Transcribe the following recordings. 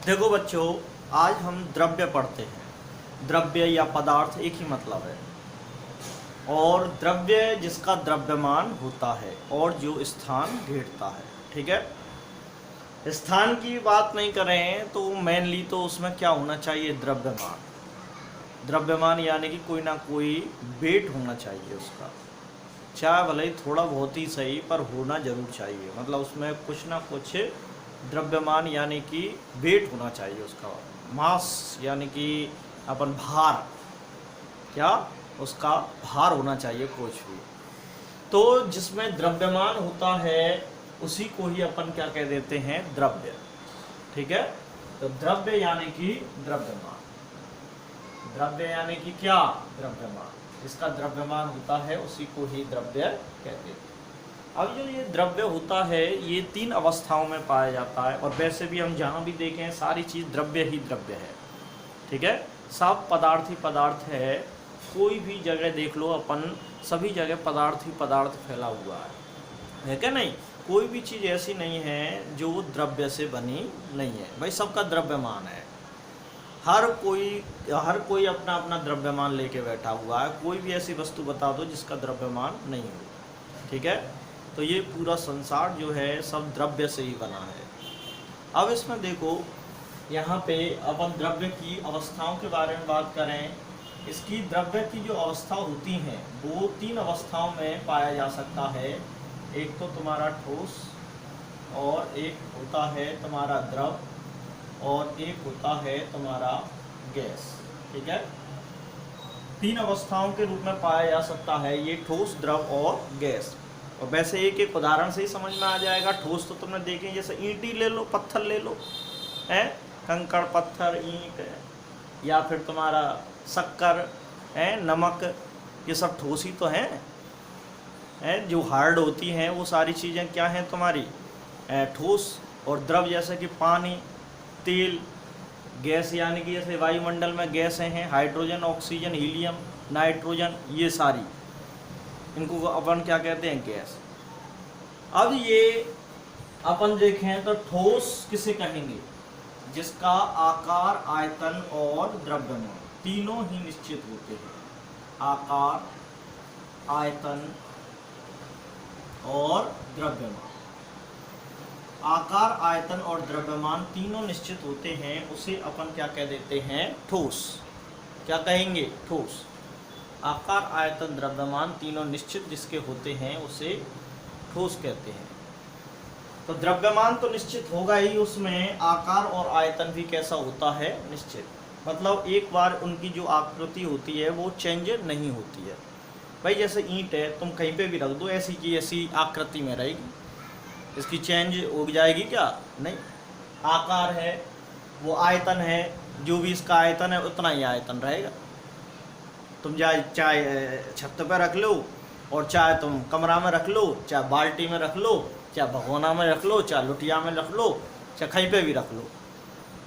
देखो बच्चों, आज हम द्रव्य पढ़ते हैं। द्रव्य या पदार्थ एक ही मतलब है। और द्रव्य जिसका द्रव्यमान होता है और जो स्थान घेरता है। ठीक है, स्थान की बात नहीं करें तो मेनली तो उसमें क्या होना चाहिए? द्रव्यमान। द्रव्यमान यानी कि कोई ना कोई वेट होना चाहिए उसका, चाहे भले ही थोड़ा बहुत ही सही, पर होना जरूर चाहिए। मतलब उसमें कुछ ना कुछ द्रव्यमान यानी कि वेट होना चाहिए उसका। मास यानी कि अपन भार, क्या उसका भार होना चाहिए कुछ भी। तो जिसमें द्रव्यमान होता है उसी को ही अपन क्या कह देते हैं? द्रव्य। ठीक है, तो द्रव्य यानी कि द्रव्यमान। द्रव्य यानी कि क्या? द्रव्यमान। इसका द्रव्यमान होता है उसी को ही द्रव्य कहते हैं। अब जो ये द्रव्य होता है ये तीन अवस्थाओं में पाया जाता है। और वैसे भी हम जहाँ भी देखें सारी चीज़ द्रव्य ही द्रव्य है। ठीक है, सब पदार्थ ही पदार्थ है। कोई भी जगह देख लो अपन, सभी जगह पदार्थ ही पदार्थ फैला हुआ है क्या नहीं? कोई भी चीज़ ऐसी नहीं है जो द्रव्य से बनी नहीं है भाई, सबका द्रव्यमान है। हर कोई अपना अपना द्रव्यमान लेके बैठा हुआ है। कोई भी ऐसी वस्तु बता दो जिसका द्रव्यमान नहीं हो। ठीक है, तो ये पूरा संसार जो है सब द्रव्य से ही बना है। अब इसमें देखो, यहाँ पे अपन द्रव्य की अवस्थाओं के बारे में बात करें। इसकी द्रव्य की जो अवस्था होती हैं वो तीन अवस्थाओं में पाया जा सकता है। एक तो तुम्हारा ठोस, और एक होता है तुम्हारा द्रव, और एक होता है तुम्हारा गैस। ठीक है, तीन अवस्थाओं के रूप में पाया जा सकता है ये ठोस, द्रव और गैस। और वैसे एक एक उदाहरण से ही समझ में आ जाएगा। ठोस तो तुमने देखे, जैसे ईंट ही ले लो, पत्थर ले लो, है कंकड़, पत्थर, ईंट, या फिर तुम्हारा शक्कर है, नमक, ये सब ठोस ही तो हैं। जो हार्ड होती हैं वो सारी चीज़ें क्या हैं तुम्हारी? ठोस। और द्रव जैसे कि पानी, तेल, गैस यानी कि जैसे वायुमंडल में गैसें हैं, हाइड्रोजन, ऑक्सीजन, हीलियम, नाइट्रोजन, ये सारी, इनको अपन क्या कहते हैं? गैस। अब ये अपन देखें तो ठोस किसे कहेंगे? जिसका आकार, आयतन और द्रव्यमान तीनों ही निश्चित होते हैं। आकार, आयतन और द्रव्यमान। आकार, आयतन और द्रव्यमान तीनों निश्चित होते हैं, उसे अपन क्या कह देते हैं? ठोस। क्या कहेंगे? ठोस। आकार, आयतन, द्रव्यमान तीनों निश्चित जिसके होते हैं उसे ठोस कहते हैं। तो द्रव्यमान तो निश्चित होगा ही, उसमें आकार और आयतन भी कैसा होता है? निश्चित। मतलब एक बार उनकी जो आकृति होती है वो चेंज नहीं होती है। भाई जैसे ईंट है, तुम कहीं पे भी रख दो ऐसी की ऐसी आकृति में रहेगी, इसकी चेंज हो जाएगी क्या? नहीं। आकार है, वो आयतन है, जो भी इसका आयतन है उतना ही आयतन रहेगा। तुम चाहे छत पर रख लो, और चाहे तुम कमरा में रख लो, चाहे बाल्टी में रख लो, चाहे भगोना में रख लो, चाहे लुटिया में रख लो, चाहे कहीं पे भी रख लो,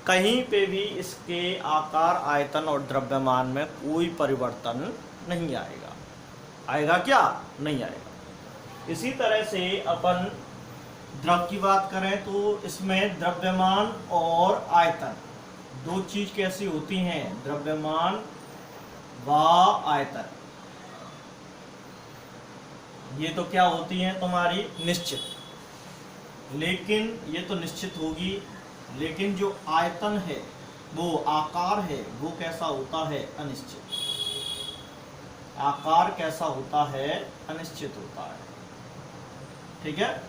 कहीं पे भी इसके आकार, आयतन और द्रव्यमान में कोई परिवर्तन नहीं आएगा। आएगा क्या? नहीं आएगा। इसी तरह से अपन द्रव की बात करें तो इसमें द्रव्यमान और आयतन दो चीज कैसी होती हैं? द्रव्यमान व आयतन, ये तो क्या होती हैं तुम्हारी? निश्चित। लेकिन ये तो निश्चित होगी, लेकिन जो आयतन है, वो आकार है, वो कैसा होता है? अनिश्चित। आकार कैसा होता है? अनिश्चित होता है। ठीक है,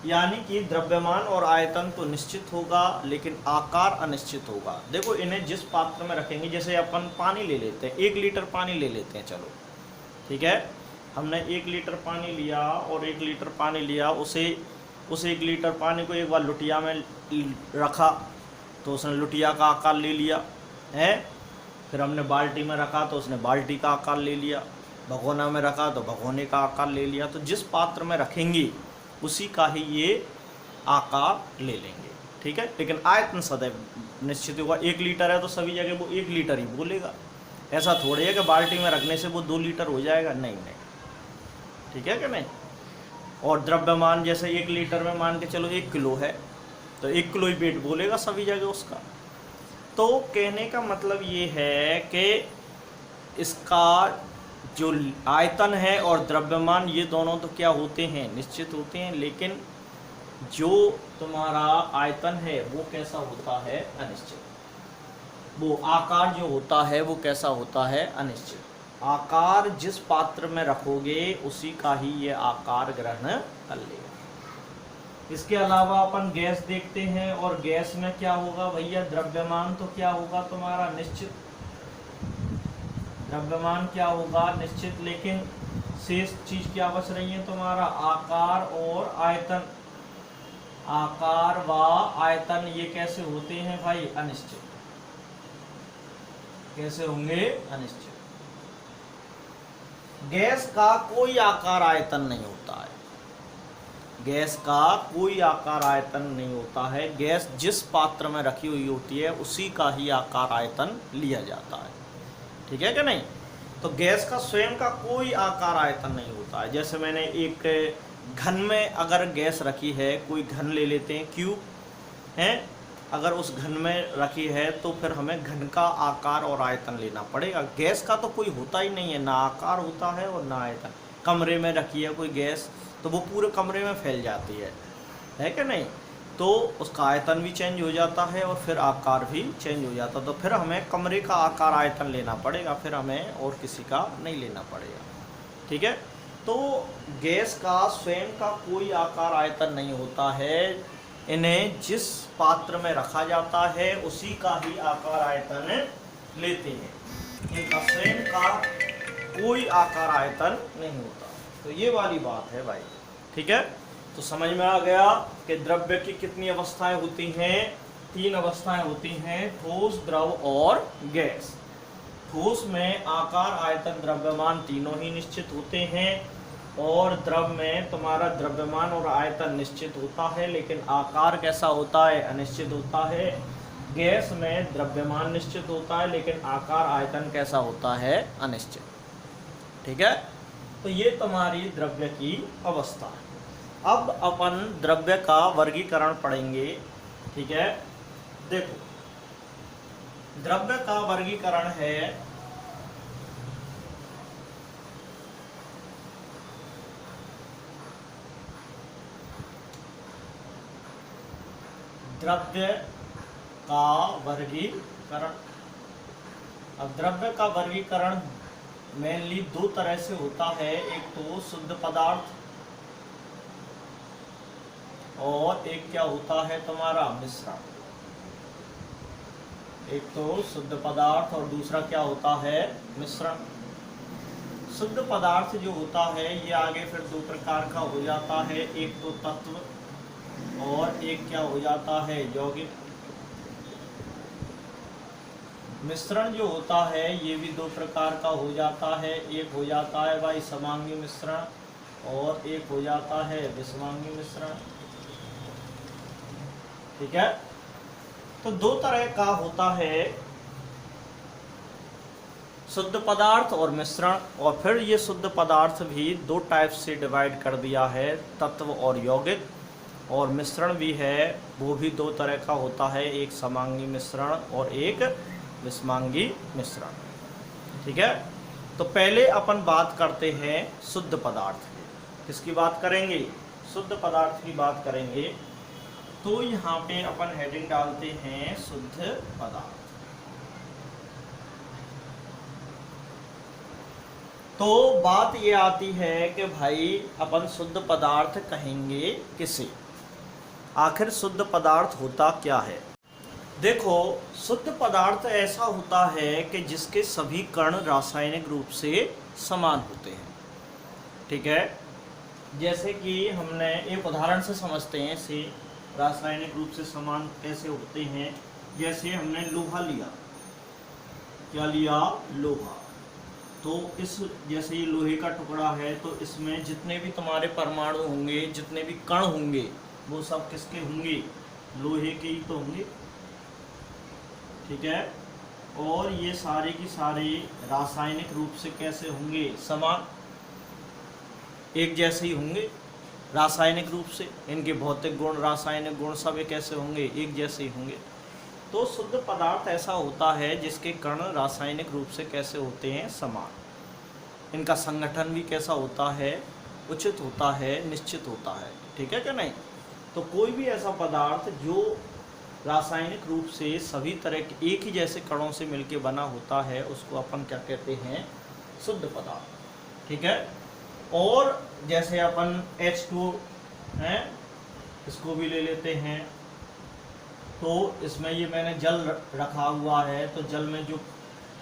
यानी कि द्रव्यमान और आयतन तो निश्चित होगा लेकिन आकार अनिश्चित होगा। देखो, इन्हें जिस पात्र में रखेंगे, जैसे अपन पानी ले लेते हैं, 1 लीटर पानी ले लेते हैं, चलो ठीक है, हमने 1 लीटर पानी लिया, और 1 लीटर पानी लिया, उस 1 लीटर पानी को एक बार लुटिया में रखा तो उसने लुटिया का आकार ले लिया है। फिर हमने बाल्टी में रखा तो उसने बाल्टी का आकार ले लिया, भगोना में रखा तो भगोने का आकार ले लिया। तो जिस पात्र में रखेंगे उसी का ही ये आकार ले लेंगे। ठीक है, लेकिन आयतन सदैव निश्चित होगा। 1 लीटर है तो सभी जगह वो 1 लीटर ही बोलेगा। ऐसा थोड़ी है कि बाल्टी में रखने से वो 2 लीटर हो जाएगा, नहीं नहीं। ठीक है कि नहीं? और द्रव्यमान जैसे 1 लीटर में मान के चलो 1 किलो है, तो इक्विलिब्रेट बोलेगा सभी जगह उसका। तो कहने का मतलब ये है कि इसका जो आयतन है और द्रव्यमान ये दोनों तो क्या होते हैं, निश्चित होते हैं, लेकिन जो तुम्हारा आयतन है वो कैसा होता है, अनिश्चित। वो आकार जो होता है वो कैसा होता है, अनिश्चित। आकार जिस पात्र में रखोगे उसी का ही ये आकार ग्रहण कर लेगा। इसके अलावा अपन गैस देखते हैं, और गैस में क्या होगा भैया, द्रव्यमान तो क्या होगा तुम्हारा, निश्चित। द्रव्यमान क्या होगा, निश्चित, लेकिन शेष चीज क्या बच रही है तुम्हारा, आकार और आयतन। आकार व आयतन ये कैसे होते हैं भाई, अनिश्चित। कैसे होंगे, अनिश्चित। गैस का कोई आकार आयतन नहीं होता है। गैस का कोई आकार आयतन नहीं होता है। गैस जिस पात्र में रखी हुई होती है उसी का ही आकार आयतन लिया जाता है, ठीक है कि नहीं। तो गैस का स्वयं का कोई आकार आयतन नहीं होता है। जैसे मैंने एक घन में अगर गैस रखी है, कोई घन ले लेते हैं, क्यूब है, अगर उस घन में रखी है तो फिर हमें घन का आकार और आयतन लेना पड़ेगा। गैस का तो कोई होता ही नहीं है, ना आकार होता है और ना आयतन। कमरे में रखी है कोई गैस तो वो पूरे कमरे में फैल जाती है कि नहीं, तो उसका आयतन भी चेंज हो जाता है और फिर आकार भी चेंज हो जाता है। तो फिर हमें कमरे का आकार आयतन लेना पड़ेगा, फिर हमें और किसी का नहीं लेना पड़ेगा, ठीक है। तो गैस का स्वयं का कोई आकार आयतन नहीं होता है। इन्हें जिस पात्र में रखा जाता है उसी का ही आकार आयतन लेते हैं। इनका स्वयं का कोई आकार आयतन नहीं होता। तो ये वाली बात है भाई, ठीक है। तो समझ में आ गया कि द्रव्य की कितनी अवस्थाएं होती हैं, 3 अवस्थाएं होती हैं, ठोस, द्रव और गैस। ठोस में आकार आयतन द्रव्यमान तीनों ही निश्चित होते हैं, और द्रव में तुम्हारा द्रव्यमान और आयतन निश्चित होता है लेकिन आकार कैसा होता है, अनिश्चित होता है। गैस में द्रव्यमान निश्चित होता है लेकिन आकार आयतन कैसा होता है, अनिश्चित, ठीक है। तो ये तुम्हारी द्रव्य की अवस्था है। अब अपन द्रव्य का वर्गीकरण पढ़ेंगे, ठीक है। देखो, द्रव्य का वर्गीकरण है द्रव्य का वर्गीकरण। अब द्रव्य का वर्गीकरण मेनली 2 तरह से होता है। एक तो शुद्ध पदार्थ और एक क्या होता है तुम्हारा, मिश्रण। एक तो शुद्ध पदार्थ और दूसरा क्या होता है, मिश्रण। शुद्ध पदार्थ जो होता है ये आगे फिर 2 प्रकार का हो जाता है। एक तो तत्व और एक क्या हो जाता है, यौगिक। मिश्रण जो होता है ये भी 2 प्रकार का हो जाता है। एक हो जाता है भाई समांगी मिश्रण और एक हो जाता है विषमांगी मिश्रण, ठीक है। तो 2 तरह का होता है शुद्ध पदार्थ और मिश्रण। और फिर ये शुद्ध पदार्थ भी 2 टाइप से डिवाइड कर दिया है, तत्व और यौगिक। और मिश्रण भी है, वो भी 2 तरह का होता है, एक समांगी मिश्रण और एक विषमांगी मिश्रण, ठीक है। तो पहले अपन बात करते हैं शुद्ध पदार्थ की। किसकी बात करेंगे, शुद्ध पदार्थ की बात करेंगे। तो यहाँ पे अपन हेडिंग डालते हैं शुद्ध पदार्थ। तो बात ये आती है कि भाई अपन शुद्ध पदार्थ कहेंगे किसे, आखिर शुद्ध पदार्थ होता क्या है। देखो, शुद्ध पदार्थ ऐसा होता है कि जिसके सभी कण रासायनिक रूप से समान होते हैं, ठीक है। जैसे कि हमने एक उदाहरण से समझते हैं इसे, रासायनिक रूप से समान कैसे होते हैं। जैसे हमने लोहा लिया, क्या लिया, लोहा। तो इस जैसे ये लोहे का टुकड़ा है तो इसमें जितने भी तुम्हारे परमाणु होंगे, जितने भी कण होंगे, वो सब किसके होंगे, लोहे के ही तो होंगे, ठीक है। और ये सारे की सारे रासायनिक रूप से कैसे होंगे, समान, एक जैसे ही होंगे, रासायनिक रूप से, इनके भौतिक गुण, रासायनिक गुण सब एक कैसे होंगे, एक जैसे ही होंगे। तो शुद्ध पदार्थ ऐसा होता है जिसके कण रासायनिक रूप से कैसे होते हैं, समान। इनका संगठन भी कैसा होता है, उचित होता है, निश्चित होता है, ठीक है क्या नहीं। तो कोई भी ऐसा पदार्थ जो रासायनिक रूप से सभी तरह के एक ही जैसे कणों से मिलकर बना होता है उसको अपन क्या कहते हैं, शुद्ध पदार्थ, ठीक है। और जैसे अपन H2 है, इसको भी ले लेते हैं। तो इसमें ये मैंने जल रखा हुआ है, तो जल में जो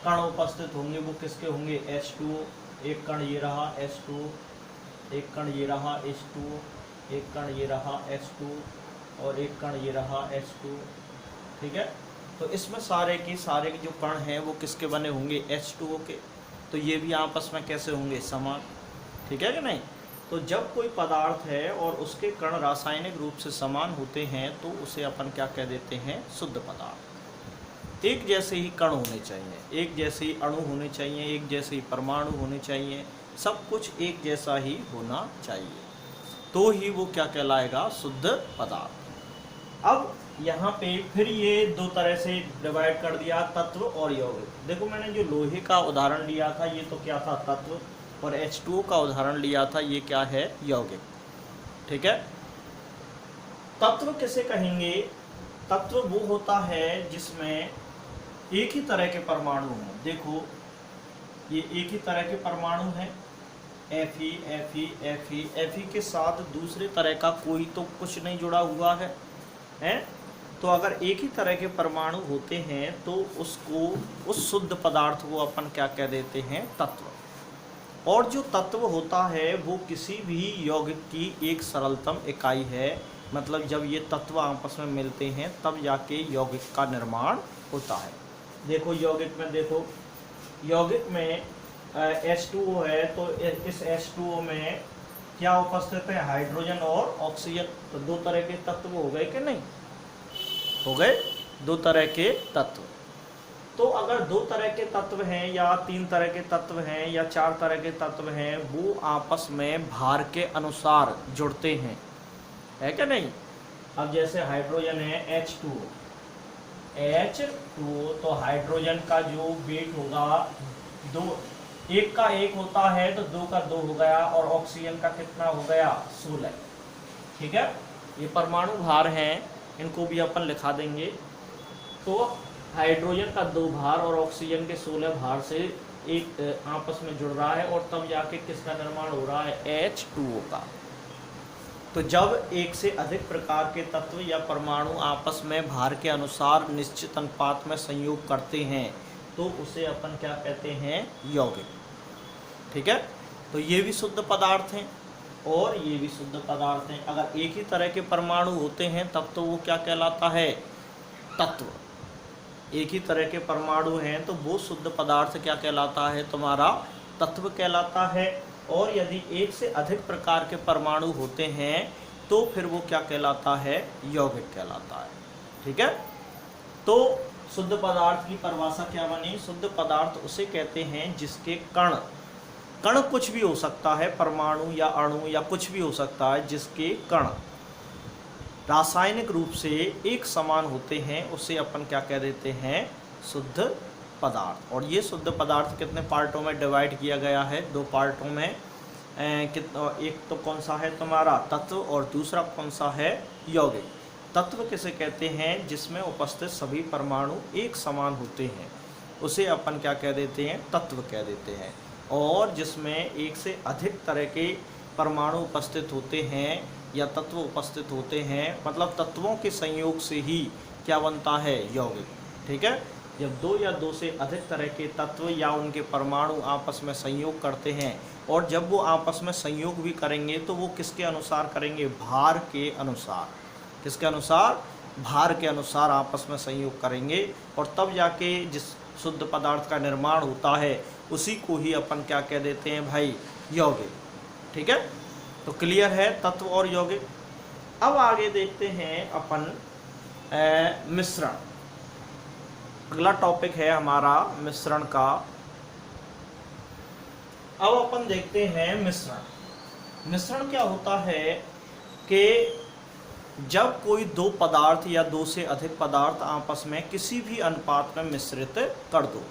कण उपस्थित होंगे वो किसके होंगे, H2, एक कण ये रहा H2, एक कण ये रहा H2, एक कण ये रहा H2 और एक कण ये रहा H2, ठीक है। तो इसमें सारे के जो कण हैं वो किसके बने होंगे, H2O के। तो ये भी आपस में कैसे होंगे, समान, ठीक है कि नहीं। तो जब कोई पदार्थ है और उसके कण रासायनिक रूप से समान होते हैं तो उसे अपन क्या कह देते हैं, शुद्ध पदार्थ। एक जैसे ही कण होने चाहिए, एक जैसे ही अणु होने चाहिए, एक जैसे ही परमाणु होने चाहिए, सब कुछ एक जैसा ही होना चाहिए, तो ही वो क्या कहलाएगा, शुद्ध पदार्थ। अब यहाँ पे फिर ये दो तरह से डिवाइड कर दिया, तत्व और यौगिक। देखो मैंने जो लोहे का उदाहरण लिया था ये तो क्या था, तत्व, और H2O का उदाहरण लिया था ये क्या है, यौगिक, ठीक है। तत्व किसे कहेंगे, तत्व वो होता है जिसमें एक ही तरह के परमाणु हों। देखो ये एक ही तरह के परमाणु हैं, Fe, Fe, Fe, Fe के साथ दूसरे तरह का कोई तो कुछ नहीं जुड़ा हुआ है। तो अगर एक ही तरह के परमाणु होते हैं तो उसको, उस शुद्ध पदार्थ को अपन क्या कह देते हैं, तत्व। और जो तत्व होता है वो किसी भी यौगिक की एक सरलतम इकाई है, मतलब जब ये तत्व आपस में मिलते हैं तब जाके यौगिक का निर्माण होता है। देखो यौगिक में, देखो यौगिक में H2O है, तो इस H2O में क्या उपस्थित है, हाइड्रोजन और ऑक्सीजन। तो दो तरह के तत्व हो गए कि नहीं, हो गए दो तरह के तत्व। तो अगर दो तरह के तत्व हैं या तीन तरह के तत्व हैं या चार तरह के तत्व हैं, वो आपस में भार के अनुसार जुड़ते हैं, है क्या नहीं। अब जैसे हाइड्रोजन है H2O, तो हाइड्रोजन का जो वेट होगा, दो, एक का एक होता है तो दो का दो हो गया, और ऑक्सीजन का कितना हो गया, 16, ठीक है। ये परमाणु भार हैं, इनको भी अपन लिखा देंगे। तो हाइड्रोजन का 2 भार और ऑक्सीजन के 16 भार से एक आपस में जुड़ रहा है, और तब जाके किसका निर्माण हो रहा है, H2O का। तो जब एक से अधिक प्रकार के तत्व या परमाणु आपस में भार के अनुसार निश्चित अनुपात में संयोग करते हैं तो उसे अपन क्या कहते हैं, यौगिक, ठीक है। तो ये भी शुद्ध पदार्थ हैं और ये भी शुद्ध पदार्थ हैं। अगर एक ही तरह के परमाणु होते हैं तब तो वो क्या कहलाता है, तत्व। एक ही तरह के परमाणु हैं तो वो शुद्ध पदार्थ क्या कहलाता है, तुम्हारा तत्व कहलाता है। और यदि एक से अधिक प्रकार के परमाणु होते हैं तो फिर वो क्या कहलाता है, यौगिक कहलाता है, ठीक है। तो शुद्ध पदार्थ की परिभाषा क्या बनी, शुद्ध पदार्थ उसे कहते हैं जिसके कण, कण कुछ भी हो सकता है, परमाणु या अणु या कुछ भी हो सकता है, जिसके कण रासायनिक रूप से एक समान होते हैं, उसे अपन क्या कह देते हैं, शुद्ध पदार्थ। और ये शुद्ध पदार्थ कितने पार्टों में डिवाइड किया गया है, 2 पार्टों में। एक तो कौन सा है तुम्हारा, तत्व, और दूसरा कौन सा है, यौगिक। तत्व किसे कहते हैं, जिसमें उपस्थित सभी परमाणु एक समान होते हैं, उसे अपन क्या कह देते हैं, तत्व कह देते हैं। और जिसमें एक से अधिक तरह के परमाणु उपस्थित होते हैं या तत्व उपस्थित होते हैं, मतलब तत्वों के संयोग से ही क्या बनता है, यौगिक, ठीक है। जब 2 या 2 से अधिक तरह के तत्व या उनके परमाणु आपस में संयोग करते हैं, और जब वो आपस में संयोग भी करेंगे तो वो किसके अनुसार करेंगे, भार के अनुसार। किसके अनुसार, भार के अनुसार आपस में संयोग करेंगे, और तब जाके जिस शुद्ध पदार्थ का निर्माण होता है उसी को ही अपन क्या कह देते हैं भाई, यौगिक, ठीक है। तो क्लियर है तत्व और यौगिक। अब आगे देखते हैं अपन मिश्रण। अगला टॉपिक है हमारा मिश्रण का। अब अपन देखते हैं मिश्रण। मिश्रण क्या होता है कि जब कोई दो पदार्थ या दो से अधिक पदार्थ आपस में किसी भी अनुपात में मिश्रित कर दो।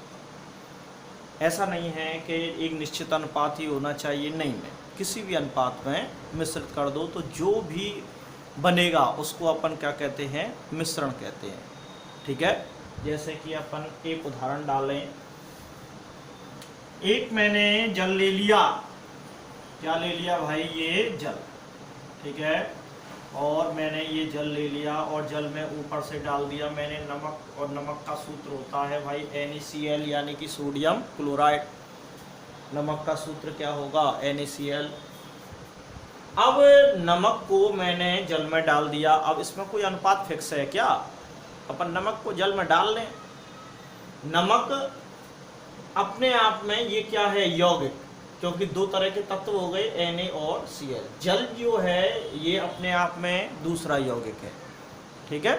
ऐसा नहीं है कि एक निश्चित अनुपात ही होना चाहिए, नहीं, में किसी भी अनुपात में मिश्रित कर दो तो जो भी बनेगा उसको अपन क्या कहते हैं, मिश्रण कहते हैं। ठीक है, जैसे कि अपन एक उदाहरण डालें, एक मैंने जल ले लिया, क्या ले लिया भाई, ये जल, ठीक है, और मैंने ये जल ले लिया और जल में ऊपर से डाल दिया मैंने नमक, और नमक का सूत्र होता है भाई NaCl यानी कि सोडियम क्लोराइड। नमक का सूत्र क्या होगा, NaCl। अब नमक को मैंने जल में डाल दिया, अब इसमें कोई अनुपात फिक्स है क्या, अपन नमक को जल में डाल लें। नमक अपने आप में ये क्या है, यौगिक, क्योंकि दो तरह के तत्व हो गए Na और Cl। जल जो है ये अपने आप में दूसरा यौगिक है। ठीक है,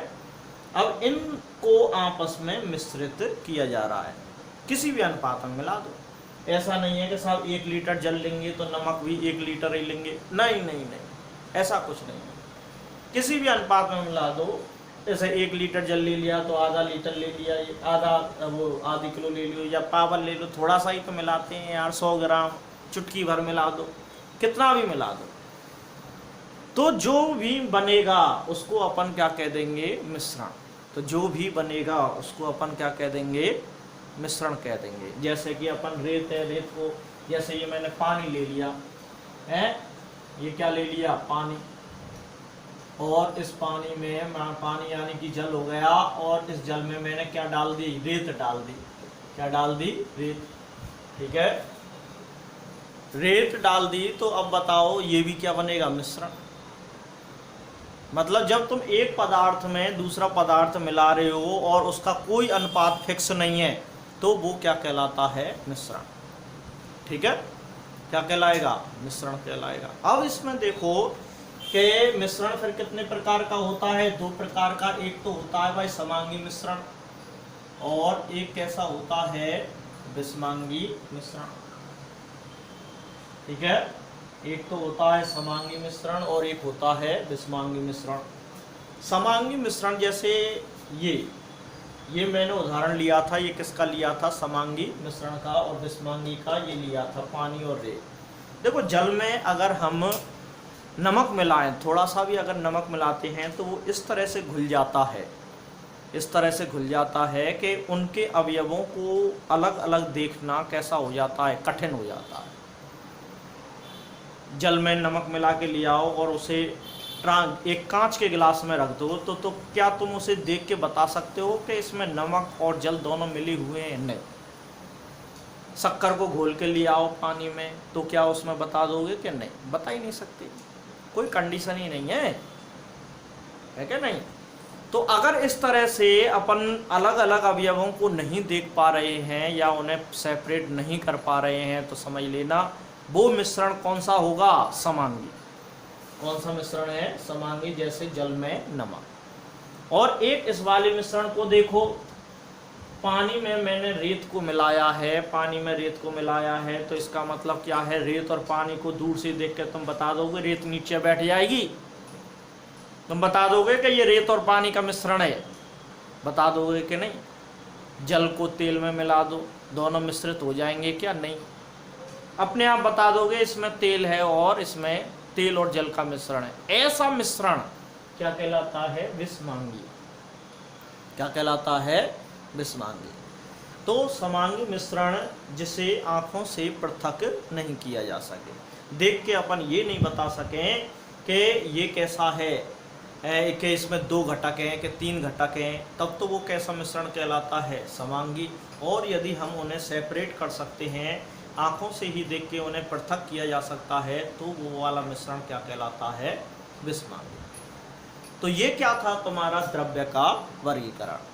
अब इनको आपस में मिश्रित किया जा रहा है, किसी भी अनुपात में मिला दो। ऐसा नहीं है कि साहब 1 लीटर जल लेंगे तो नमक भी 1 लीटर ही लेंगे, नहीं नहीं नहीं, ऐसा कुछ नहीं है, किसी भी अनुपात में मिला दो। जैसे 1 लीटर जल ले लिया तो आधा लीटर ले लिया, आधी किलो ले लियो या पावर ले लो, थोड़ा सा ही तो मिलाते हैं यार, 100 ग्राम, चुटकी भर मिला दो, कितना भी मिला दो, तो जो भी बनेगा उसको अपन क्या कह देंगे, मिश्रण। तो जो भी बनेगा उसको अपन क्या कह देंगे, मिश्रण कह देंगे। जैसे कि अपन रेत है, रेत को, जैसे ये मैंने पानी ले लिया है, ये क्या ले लिया, पानी, और इस पानी में पानी यानी कि जल हो गया, और इस जल में मैंने क्या डाल दी, रेत डाल दी, क्या डाल दी, रेत। ठीक है, रेत डाल दी, तो अब बताओ ये भी क्या बनेगा, मिश्रण। मतलब जब तुम एक पदार्थ में दूसरा पदार्थ मिला रहे हो और उसका कोई अनुपात फिक्स नहीं है तो वो क्या कहलाता है, मिश्रण। ठीक है, क्या कहलाएगा, मिश्रण कहलाएगा। अब इसमें देखो कि मिश्रण फिर कितने प्रकार का होता है, 2 प्रकार का। एक तो होता है भाई समांगी मिश्रण, और एक कैसा होता है, विषमांगी मिश्रण। ठीक है, एक तो होता है समांगी मिश्रण और एक होता है विषमांगी मिश्रण। समांगी मिश्रण जैसे ये मैंने उदाहरण लिया था, ये किसका लिया था, समांगी मिश्रण का, और विषमांगी का ये लिया था पानी और रेत। देखो जल में अगर हम नमक मिलाएं, थोड़ा सा भी अगर नमक मिलाते हैं तो वो इस तरह से घुल जाता है, इस तरह से घुल जाता है कि उनके अवयवों को अलग अलग देखना कैसा हो जाता है, कठिन हो जाता है। जल में नमक मिला के ले आओ और उसे एक कांच के गिलास में रख दो तो क्या तुम उसे देख के बता सकते हो कि इसमें नमक और जल दोनों मिले हुए हैं, नहीं। शक्कर को घोल के ले आओ पानी में तो क्या उसमें बता दोगे कि नहीं, बता ही नहीं सकते, कोई कंडीशन ही नहीं है क्या, नहीं। तो अगर इस तरह से अपन अलग अलग अवयवों को नहीं देख पा रहे हैं या उन्हें सेपरेट नहीं कर पा रहे हैं तो समझ लेना वो मिश्रण कौन सा होगा, समांगी। कौन सा मिश्रण है, समांगी, जैसे जल में नमक। और एक इस वाले मिश्रण को देखो, पानी में मैंने रेत को मिलाया है, पानी में रेत को मिलाया है, तो इसका मतलब क्या है, रेत और पानी को दूर से देख के तुम बता दोगे, रेत नीचे बैठ जाएगी, तुम बता दोगे कि ये रेत और पानी का मिश्रण है, बता दोगे कि नहीं। जल को तेल में मिला दो, दोनों मिश्रित हो जाएंगे क्या, नहीं, अपने आप बता दोगे इसमें तेल है और इसमें तेल और जल का मिश्रण है। ऐसा मिश्रण क्या कहलाता है, विषमांगी। क्या कहलाता है, विषमांगी। तो समांगी मिश्रण जिसे आंखों से पृथक नहीं किया जा सके, देख के अपन ये नहीं बता सकें कि ये कैसा है, कि इसमें 2 घटक हैं कि 3 घटक हैं, तब तो वो कैसा मिश्रण कहलाता है, समांगी। और यदि हम उन्हें सेपरेट कर सकते हैं, आँखों से ही देख के उन्हें पृथक किया जा सकता है, तो वो वाला मिश्रण क्या कहलाता है, विषमांगी। तो ये क्या था तुम्हारा द्रव्य का वर्गीकरण।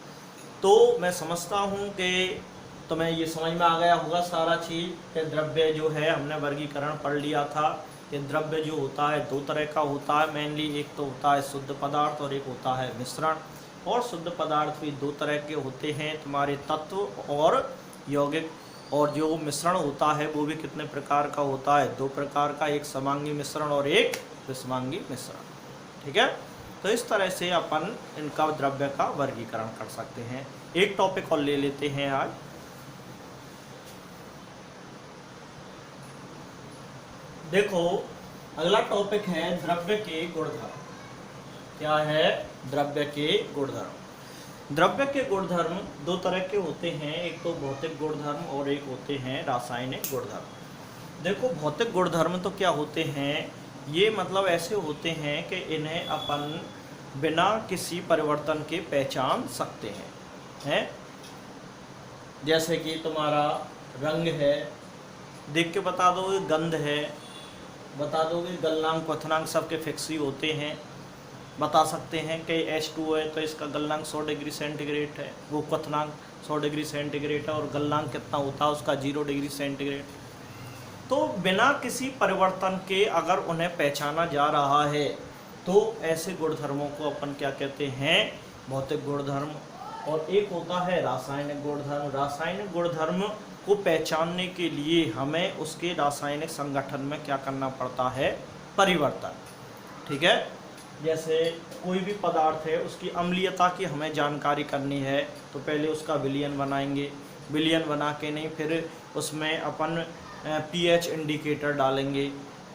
तो मैं समझता हूँ कि तुम्हें ये समझ में आ गया होगा सारा चीज़ कि द्रव्य जो है हमने वर्गीकरण पढ़ लिया था कि द्रव्य जो होता है 2 तरह का होता है मेनली, एक तो होता है शुद्ध पदार्थ और एक होता है मिश्रण। और शुद्ध पदार्थ भी 2 तरह के होते हैं, तुम्हारे तत्व और यौगिक। और जो मिश्रण होता है वो भी कितने प्रकार का होता है, 2 प्रकार का, एक समांगी मिश्रण और एक विषमांगी मिश्रण। ठीक है। तो इस तरह से अपन इनका द्रव्य का वर्गीकरण कर सकते हैं। एक टॉपिक और ले लेते हैं आज। देखो अगला टॉपिक है द्रव्य के गुणधर्म। क्या है? द्रव्य के गुणधर्म। द्रव्य के गुणधर्म दो तरह के होते हैं, एक तो भौतिक गुणधर्म और एक होते हैं रासायनिक गुणधर्म। देखो भौतिक गुणधर्म तो क्या होते हैं, ये मतलब ऐसे होते हैं कि इन्हें अपन बिना किसी परिवर्तन के पहचान सकते हैं। जैसे कि तुम्हारा रंग है, देख के बता दोगे, गंध है बता दोगे, गलनांक क्वथनांक सबके फिक्स ही होते हैं। बता सकते हैं कि H2 है तो इसका गलनांक 100 डिग्री सेंटीग्रेड है, वो क्वथनांक 100 डिग्री सेंटीग्रेड है, और गलनांक कितना होता है उसका 0 डिग्री सेंटीग्रेड। तो बिना किसी परिवर्तन के अगर उन्हें पहचाना जा रहा है तो ऐसे गुणधर्मों को अपन क्या कहते हैं? भौतिक गुणधर्म। और एक होता है रासायनिक गुणधर्म। रासायनिक गुणधर्म को पहचानने के लिए हमें उसके रासायनिक संगठन में क्या करना पड़ता है? परिवर्तन। ठीक है। जैसे कोई भी पदार्थ है उसकी अम्लीयता की हमें जानकारी करनी है तो पहले उसका विलयन बनाएंगे, विलयन बना के नहीं फिर उसमें अपन pH इंडिकेटर डालेंगे,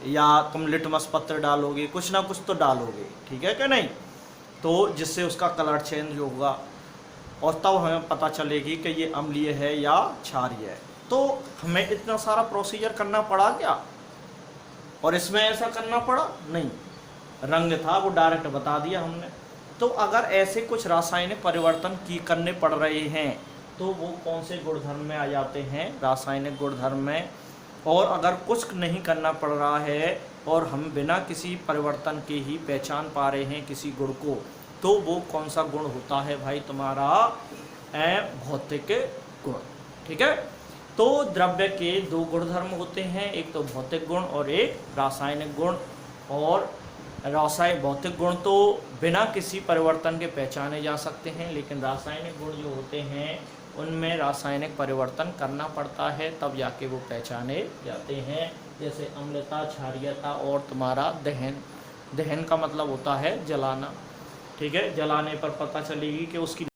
या तुम लिटमस पत्र डालोगे, कुछ ना कुछ तो डालोगे, ठीक है कि नहीं? तो जिससे उसका कलर चेंज होगा और तब हमें पता चलेगी कि ये अम्लीय है या क्षारीय है। तो हमें इतना सारा प्रोसीजर करना पड़ा क्या? और इसमें ऐसा करना पड़ा नहीं, रंग था वो डायरेक्ट बता दिया हमने। तो अगर ऐसे कुछ रासायनिक परिवर्तन करने पड़ रहे हैं तो वो कौन से गुणधर्म में आ जाते हैं? रासायनिक गुणधर्म में। और अगर कुछ नहीं करना पड़ रहा है और हम बिना किसी परिवर्तन के ही पहचान पा रहे हैं किसी गुण को, तो वो कौन सा गुण होता है भाई? तुम्हारा भौतिक गुण। ठीक है। तो द्रव्य के दो गुणधर्म होते हैं, एक तो भौतिक गुण और एक रासायनिक गुण। और भौतिक गुण तो बिना किसी परिवर्तन के पहचाने जा सकते हैं, लेकिन रासायनिक गुण जो होते हैं उनमें रासायनिक परिवर्तन करना पड़ता है तब जाके वो पहचाने जाते हैं। जैसे अम्लता, क्षारीयता और तुम्हारा दहन। दहन का मतलब होता है जलाना। ठीक है। जलाने पर पता चलेगी कि उसकी